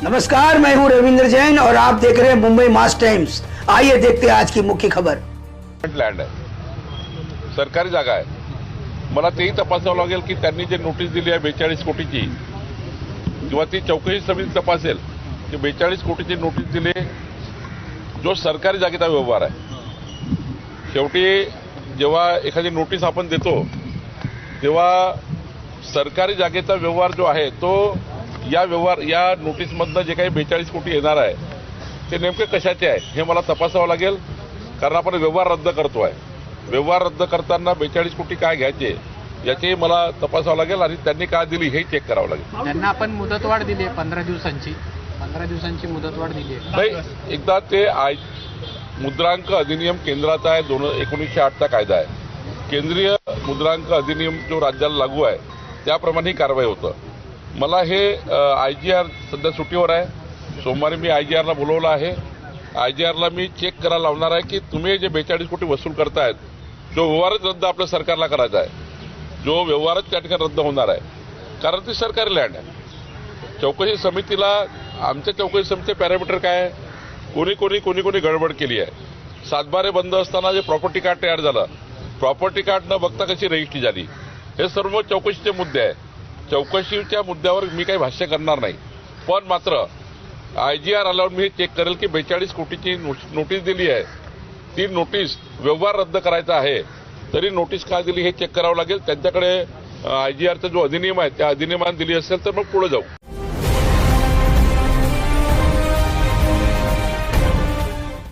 नमस्कार, मैं हूं रविंद्र जैन और आप देख रहे हैं मुंबई मास टाइम्स। आइए देखते हैं आज की मुख्य खबर। लँड आहे, सरकारी जागा आहे। मला तेही तपासावं लागेल की त्यांनी जे नोटीस दिली आहे 42 कोटीची, किंवा ती चौकशी समिती तपासेल की 42 कोटीची नोटीस दिली जो सरकारी जागेचा व्यवहार आहे। शेवटी जेव्हा एखादी नोटीस आपण देतो तेव्हा सरकारी जागेचा व्यवहार जो आहे तो या नोटीसमधनं जे काही 42 कोटी येणार आहे ते नेमके कशाचे आहे हे मला तपासावं लागेल, कारण आपण व्यवहार रद्द करतोय। व्यवहार रद्द करताना 42 कोटी काय घ्यायचे याची मला तपासावं लागेल आणि त्यांनी काय दिली हे चेक करावं लागेल। त्यांना आपण मुदतवाढ दिली आहे 15 दिवसांची मुदतवाढ दिली आहे। नाही, एकदा ते मुद्रांक अधिनियम केंद्राचा आहे, 1908 चा कायदा आहे। केंद्रीय मुद्रांक अधिनियम जो राज्याला लागू आहे त्याप्रमाणे ही कारवाई होतं। मला हे IGR सध्या सुट्टीवर आहे, सोमवारी मी IGRला बोलवलं आहे। IGRला मी चेक करायला लावणार आहे की तुम्ही जे 42 कोटी वसूल करतायत, जो व्यवहारच रद्द आपल्या सरकारला करायचा आहे, जो व्यवहारच त्या ठिकाणी रद्द होणार आहे, कारण ती सरकारी लँड आहे। चौकशी समितीला आमच्या चौकशी समितीचे पॅरामीटर काय आहे, कोणी गडबड केली आहे। सातबारे बंद असताना जे प्रॉपर्टी कार्ड तयार झालं, प्रॉपर्टी कार्ड न बघता कशी रजिस्ट्री झाली, हे सर्व चौकशीचे मुद्दे आहे। चौकशीच्या मुद्द्यावर मी काही भाष्य करणार नाही, पण मात्र IGR आल्यावर मी हे चेक करेल की 42 कोटीची नोटीस दिली आहे, ती नोटीस व्यवहार रद्द करायचा आहे तरी नोटीस का दिली हे चेक करावं लागेल। त्यांच्याकडे IGRचा जो अधिनियम आहे त्या अधिनियमाने दिली असेल तर मग पुढे जाऊ।